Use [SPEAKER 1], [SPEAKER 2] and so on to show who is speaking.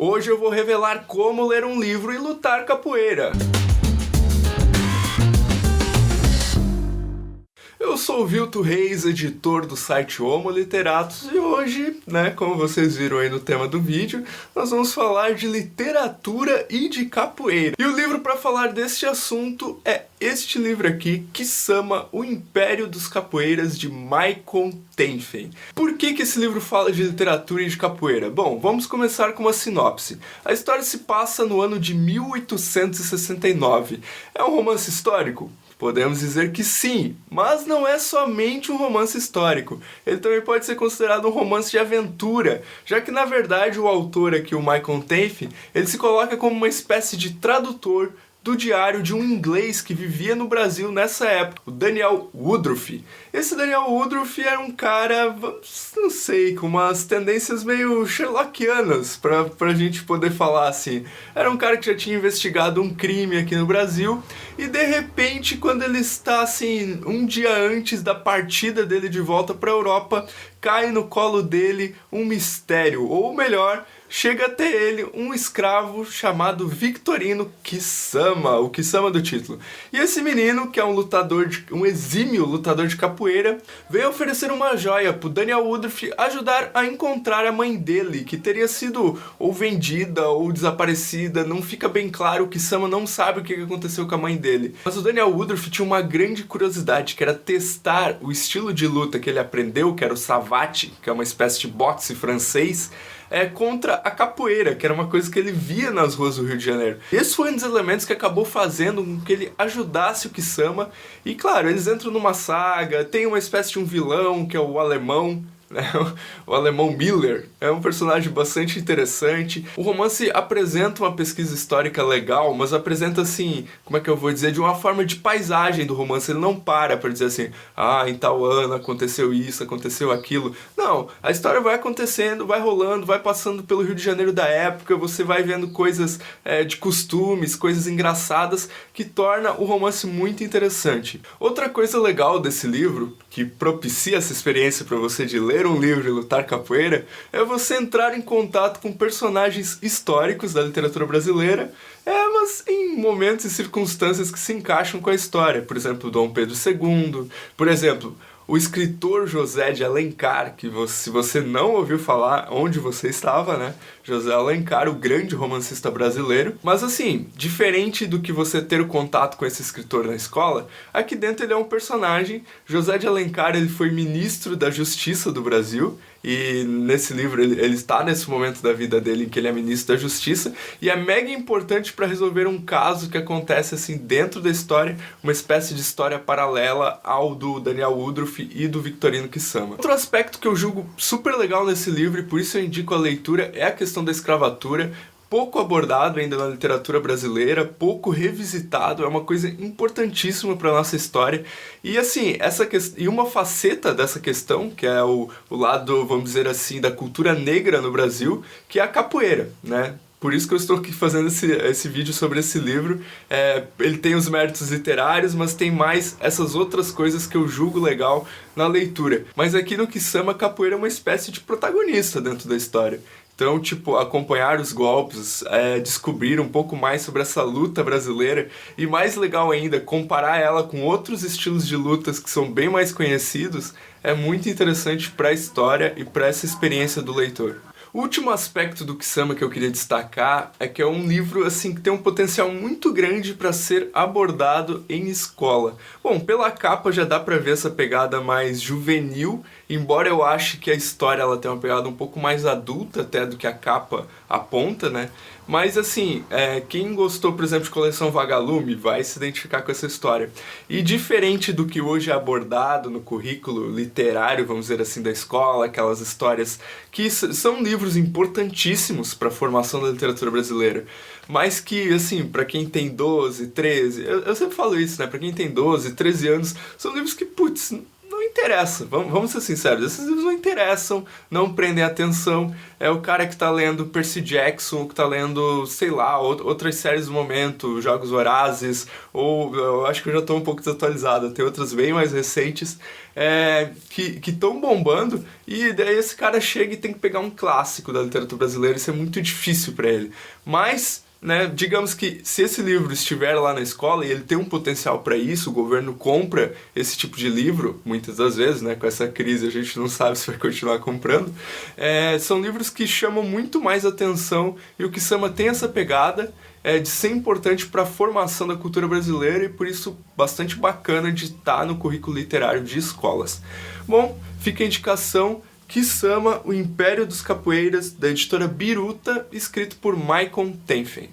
[SPEAKER 1] Hoje eu vou revelar como ler um livro e lutar capoeira. Eu sou o Vilto Reis, editor do site Homo Literatus, e hoje, como vocês viram aí no tema do vídeo, nós vamos falar de literatura e de capoeira. E o livro para falar deste assunto é este livro aqui, Kisama, O Império dos Capoeiras, de Maicon Tenfen. Por que esse livro fala de literatura e de capoeira? Bom, vamos começar com uma sinopse. A história se passa no ano de 1869. É um romance histórico? Podemos dizer que sim, mas não é somente um romance histórico. Ele também pode ser considerado um romance de aventura, já que na verdade o autor aqui, o Maicon Tenfen, ele se coloca como uma espécie de tradutor do diário de um inglês que vivia no Brasil nessa época, o Daniel Woodruff. Esse Daniel Woodruff era um cara, não sei, com umas tendências meio sherlockianas, pra gente poder falar assim. Era um cara que já tinha investigado um crime aqui no Brasil, e de repente, quando ele está assim, um dia antes da partida dele de volta pra Europa, cai no colo dele um mistério, ou melhor, chega até ele um escravo chamado Victorino Kisama, o Kisama do título. E esse menino, que é um exímio lutador de capoeira, veio oferecer uma joia pro Daniel Woodruff ajudar a encontrar a mãe dele, que teria sido ou vendida ou desaparecida, não fica bem claro, o Kisama não sabe o que aconteceu com a mãe dele. Mas o Daniel Woodruff tinha uma grande curiosidade, que era testar o estilo de luta que ele aprendeu, que era o savate, que é uma espécie de boxe francês, contra a capoeira, que era uma coisa que ele via nas ruas do Rio de Janeiro. Esse foi um dos elementos que acabou fazendo com que ele ajudasse o Kisama. E claro, eles entram numa saga, tem uma espécie de um vilão, que é o alemão, o alemão Miller. É um personagem bastante interessante. O romance apresenta uma pesquisa histórica legal, mas apresenta assim, como é que eu vou dizer, de uma forma de paisagem do romance. Ele não para dizer assim, em tal ano aconteceu isso, aconteceu aquilo. Não, a história vai acontecendo, vai rolando, vai passando pelo Rio de Janeiro da época, você vai vendo coisas de costumes, coisas engraçadas, que torna o romance muito interessante. Outra coisa legal desse livro, que propicia essa experiência para você de ler um livro e lutar capoeira, é você entrar em contato com personagens históricos da literatura brasileira, mas em momentos e circunstâncias que se encaixam com a história. Por exemplo, Dom Pedro II, por exemplo, o escritor José de Alencar, que se você não ouviu falar, onde você estava, José Alencar, o grande romancista brasileiro. Mas assim, diferente do que você ter o contato com esse escritor na escola, aqui dentro ele é um personagem. José de Alencar, ele foi ministro da Justiça do Brasil, e nesse livro ele está nesse momento da vida dele em que ele é ministro da Justiça, e é mega importante para resolver um caso que acontece assim dentro da história, uma espécie de história paralela ao do Daniel Woodruff e do Victorino Kisama. Outro aspecto que eu julgo super legal nesse livro, e por isso eu indico a leitura, é a questão da escravatura, pouco abordado ainda na literatura brasileira, pouco revisitado, é uma coisa importantíssima para a nossa história. E assim, e uma faceta dessa questão, que é o lado, vamos dizer assim, da cultura negra no Brasil, que é a capoeira, Por isso que eu estou aqui fazendo esse vídeo sobre esse livro. Ele tem os méritos literários, mas tem mais essas outras coisas que eu julgo legal na leitura. Mas aqui no Kisama, a capoeira é uma espécie de protagonista dentro da história. Então, acompanhar os golpes, descobrir um pouco mais sobre essa luta brasileira, e mais legal ainda, comparar ela com outros estilos de lutas que são bem mais conhecidos, é muito interessante para a história e para essa experiência do leitor. O último aspecto do Kisama que eu queria destacar é que é um livro assim, que tem um potencial muito grande para ser abordado em escola. Bom, pela capa já dá para ver essa pegada mais juvenil, embora eu ache que a história ela tem uma pegada um pouco mais adulta até do que a capa aponta, Mas assim, quem gostou, por exemplo, de Coleção Vagalume vai se identificar com essa história. E diferente do que hoje é abordado no currículo literário, vamos dizer assim, da escola, aquelas histórias que são livros importantíssimos para a formação da literatura brasileira, mas que, assim, para quem tem 12, 13, eu sempre falo isso, para quem tem 12, 13 anos, são livros que, interessa, vamos ser sinceros, esses livros não interessam, não prendem atenção. É o cara que tá lendo Percy Jackson, que tá lendo, sei lá, outras séries do momento, Jogos Vorazes, ou eu acho que eu já tô um pouco desatualizado, tem outras bem mais recentes, que estão bombando, e daí esse cara chega e tem que pegar um clássico da literatura brasileira, isso é muito difícil pra ele. Mas, né, digamos que se esse livro estiver lá na escola e ele tem um potencial para isso, o governo compra esse tipo de livro, muitas das vezes, né, com essa crise a gente não sabe se vai continuar comprando, são livros que chamam muito mais atenção, e o Kisama tem essa pegada de ser importante para a formação da cultura brasileira, e por isso bastante bacana de estar no currículo literário de escolas. Bom, fica a indicação: Kisama, O Império dos Capoeiras, da editora Biruta, escrito por Maicon Tenfen.